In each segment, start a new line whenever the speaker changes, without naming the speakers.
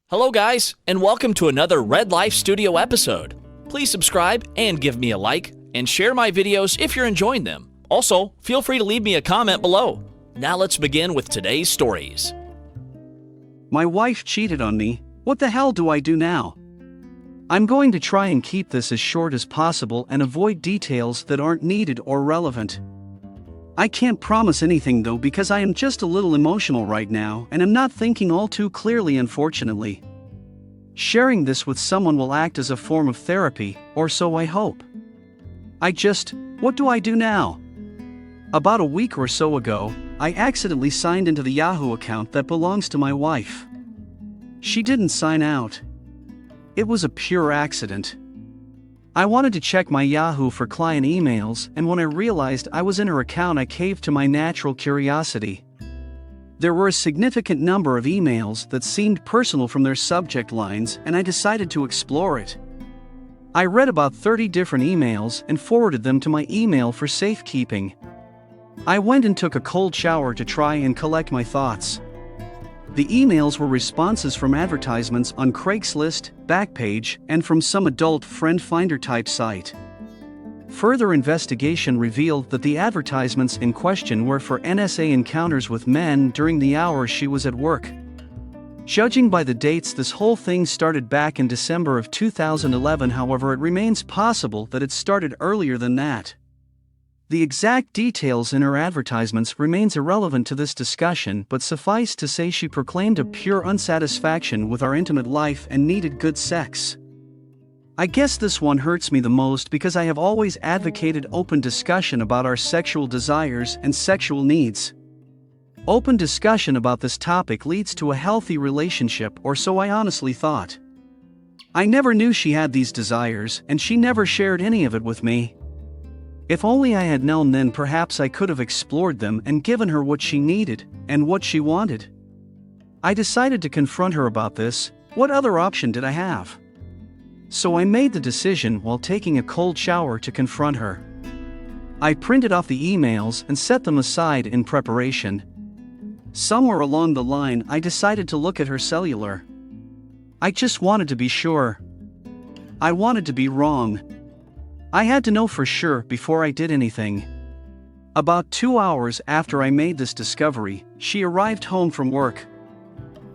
Hello guys, and welcome to another Red Life Studio episode. Please subscribe and give me a like, and share my videos if you're enjoying them. Also, feel free to leave me a comment below. Now let's begin with today's stories.
My wife cheated on me. What the hell do I do now? I'm going to try and keep this as short as possible and avoid details that aren't needed or relevant. I can't promise anything though because I am just a little emotional right now and I'm not thinking all too clearly, unfortunately. Sharing this with someone will act as a form of therapy, or so I hope. What do I do now? About a week or so ago, I accidentally signed into the Yahoo account that belongs to my wife. She didn't sign out. It was a pure accident. I wanted to check my Yahoo for client emails, and when I realized I was in her account, I caved to my natural curiosity. There were a significant number of emails that seemed personal from their subject lines, and I decided to explore it. I read about 30 different emails and forwarded them to my email for safekeeping. I went and took a cold shower to try and collect my thoughts. The emails were responses from advertisements on Craigslist, Backpage, and from some adult friend finder type site. Further investigation revealed that the advertisements in question were for NSA encounters with men during the hours she was at work. Judging by the dates, this whole thing started back in December of 2011. However, it remains possible that it started earlier than that. The exact details in her advertisements remains irrelevant to this discussion, but suffice to say she proclaimed a pure unsatisfaction with our intimate life and needed good sex. I guess this one hurts me the most because I have always advocated open discussion about our sexual desires and sexual needs. Open discussion about this topic leads to a healthy relationship, or so I honestly thought. I never knew she had these desires, and she never shared any of it with me. If only I had known then, perhaps I could have explored them and given her what she needed and what she wanted. I decided to confront her about this. What other option did I have? So I made the decision while taking a cold shower to confront her. I printed off the emails and set them aside in preparation. Somewhere along the line, I decided to look at her cellular. I just wanted to be sure. I wanted to be wrong. I had to know for sure before I did anything. About 2 hours after I made this discovery, she arrived home from work.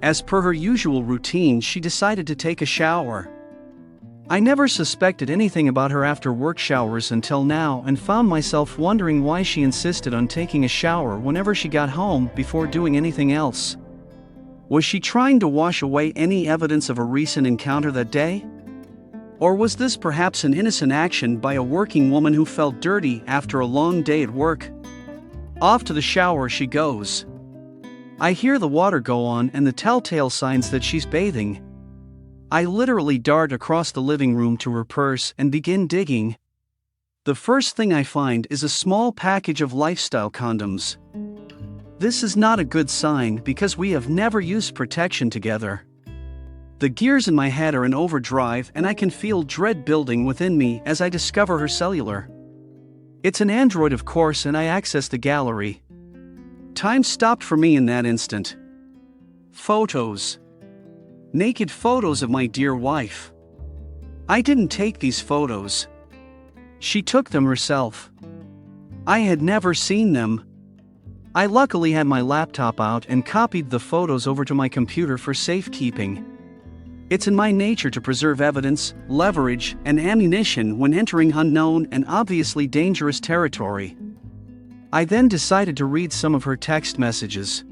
As per her usual routine, she decided to take a shower. I never suspected anything about her after work showers until now, and found myself wondering why she insisted on taking a shower whenever she got home before doing anything else. Was she trying to wash away any evidence of a recent encounter that day? Or was this perhaps an innocent action by a working woman who felt dirty after a long day at work? Off to the shower she goes. I hear the water go on and the telltale signs that she's bathing. I literally dart across the living room to her purse and begin digging. The first thing I find is a small package of lifestyle condoms. This is not a good sign because we have never used protection together. The gears in my head are in overdrive and I can feel dread building within me as I discover her cellular. It's an Android, of course, and I access the gallery. Time stopped for me in that instant. Photos. Naked photos of my dear wife. I didn't take these photos. She took them herself. I had never seen them. I luckily had my laptop out and copied the photos over to my computer for safekeeping. It's in my nature to preserve evidence, leverage, and ammunition when entering unknown and obviously dangerous territory. I then decided to read some of her text messages.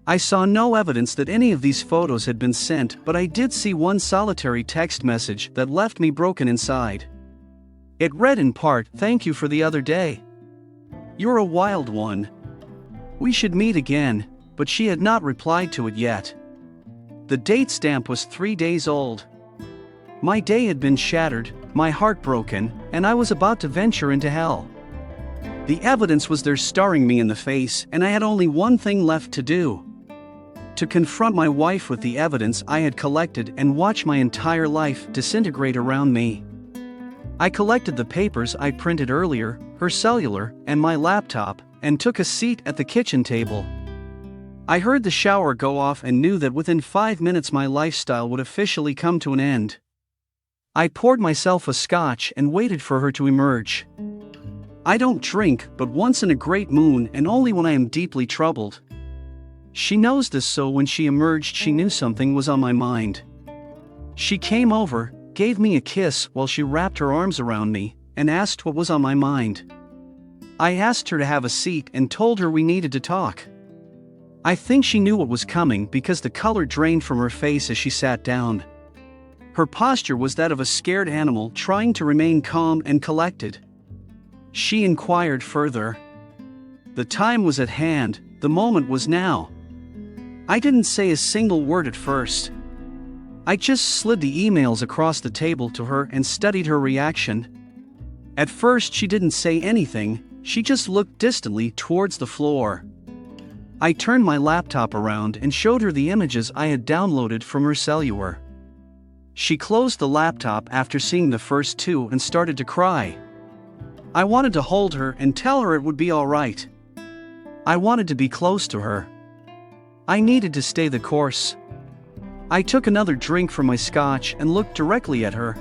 I saw no evidence that any of these photos had been sent, but I did see one solitary text message that left me broken inside. It read in part, "Thank you for the other day. You're a wild one. We should meet again," but she had not replied to it yet. The date stamp was 3 days old. My day had been shattered, my heart broken, and I was about to venture into hell. The evidence was there staring me in the face, and I had only one thing left to do. To confront my wife with the evidence I had collected and watch my entire life disintegrate around me. I collected the papers I printed earlier, her cellular, and my laptop, and took a seat at the kitchen table. I heard the shower go off and knew that within 5 minutes my lifestyle would officially come to an end. I poured myself a scotch and waited for her to emerge. I don't drink, but once in a great moon and only when I am deeply troubled. She knows this, so when she emerged she knew something was on my mind. She came over, gave me a kiss while she wrapped her arms around me, and asked what was on my mind. I asked her to have a seat and told her we needed to talk. I think she knew what was coming because the color drained from her face as she sat down. Her posture was that of a scared animal trying to remain calm and collected. She inquired further. The time was at hand, the moment was now. I didn't say a single word at first. I just slid the emails across the table to her and studied her reaction. At first she didn't say anything, she just looked distantly towards the floor. I turned my laptop around and showed her the images I had downloaded from her cellular. She closed the laptop after seeing the first two and started to cry. I wanted to hold her and tell her it would be all right. I wanted to be close to her. I needed to stay the course. I took another drink from my scotch and looked directly at her.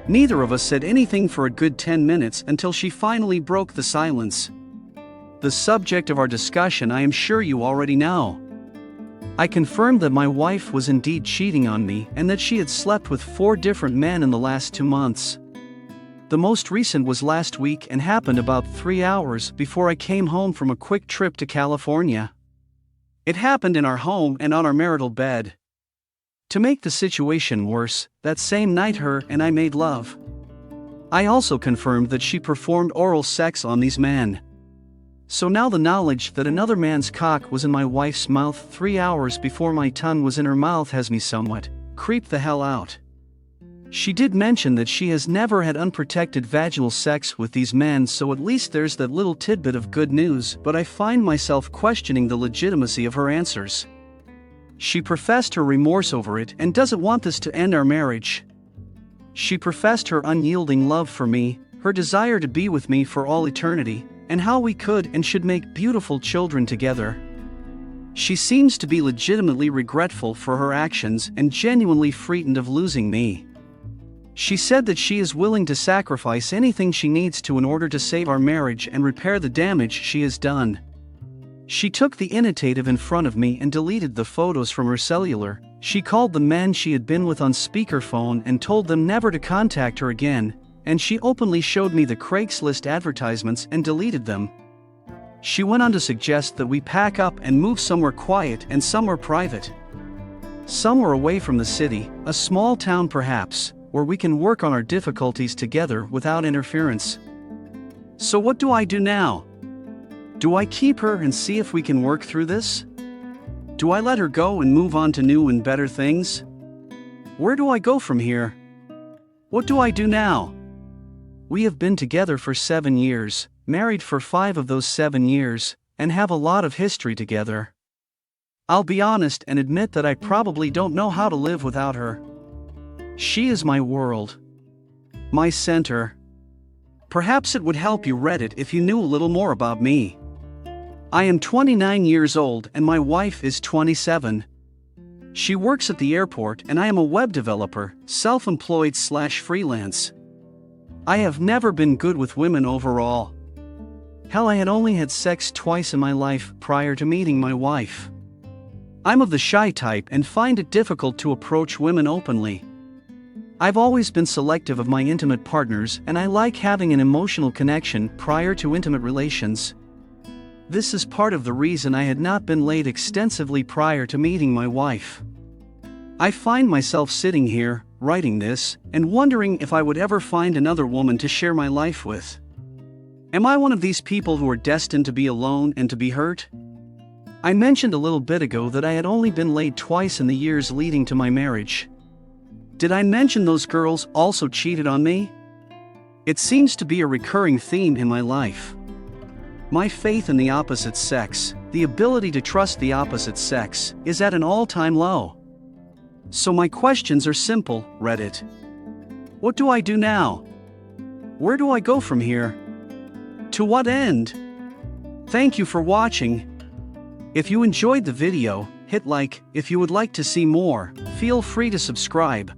Neither of us said anything for a good 10 minutes until she finally broke the silence. The subject of our discussion I am sure you already know. I confirmed that my wife was indeed cheating on me and that she had slept with 4 different men in the last 2 months. The most recent was last week and happened about 3 hours before I came home from a quick trip to California. It happened in our home and on our marital bed. To make the situation worse, that same night her and I made love. I also confirmed that she performed oral sex on these men. So now the knowledge that another man's cock was in my wife's mouth 3 hours before my tongue was in her mouth has me somewhat creeped the hell out. She did mention that she has never had unprotected vaginal sex with these men, so at least there's that little tidbit of good news, but I find myself questioning the legitimacy of her answers. She professed her remorse over it and doesn't want this to end our marriage. She professed her unyielding love for me, her desire to be with me for all eternity, and how we could and should make beautiful children together. She seems to be legitimately regretful for her actions and genuinely frightened of losing me. She said that she is willing to sacrifice anything she needs to in order to save our marriage and repair the damage she has done. She took the initiative in front of me and deleted the photos from her cellular. She called the men she had been with on speakerphone and told them never to contact her again, and she openly showed me the Craigslist advertisements and deleted them. She went on to suggest that we pack up and move somewhere quiet and somewhere private. Somewhere away from the city, a small town perhaps, where we can work on our difficulties together without interference. So what do I do now? Do I keep her and see if we can work through this? Do I let her go and move on to new and better things? Where do I go from here? What do I do now? We have been together for 7 years, married for 5 of those 7 years, and have a lot of history together. I'll be honest and admit that I probably don't know how to live without her. She is my world. My center. Perhaps it would help you Reddit if you knew a little more about me. I am 29 years old and my wife is 27. She works at the airport and I am a web developer, self-employed/freelance. I have never been good with women overall. Hell, I had only had sex twice in my life prior to meeting my wife. I'm of the shy type and find it difficult to approach women openly. I've always been selective of my intimate partners and I like having an emotional connection prior to intimate relations. This is part of the reason I had not been laid extensively prior to meeting my wife. I find myself sitting here, writing this, and wondering if I would ever find another woman to share my life with. Am I one of these people who are destined to be alone and to be hurt? I mentioned a little bit ago that I had only been laid twice in the years leading to my marriage. Did I mention those girls also cheated on me? It seems to be a recurring theme in my life. My faith in the opposite sex, the ability to trust the opposite sex, is at an all-time low. So my questions are simple, Reddit. What do I do now? Where do I go from here? To what end? Thank you for watching. If you enjoyed the video, hit like. If you would like to see more, feel free to subscribe.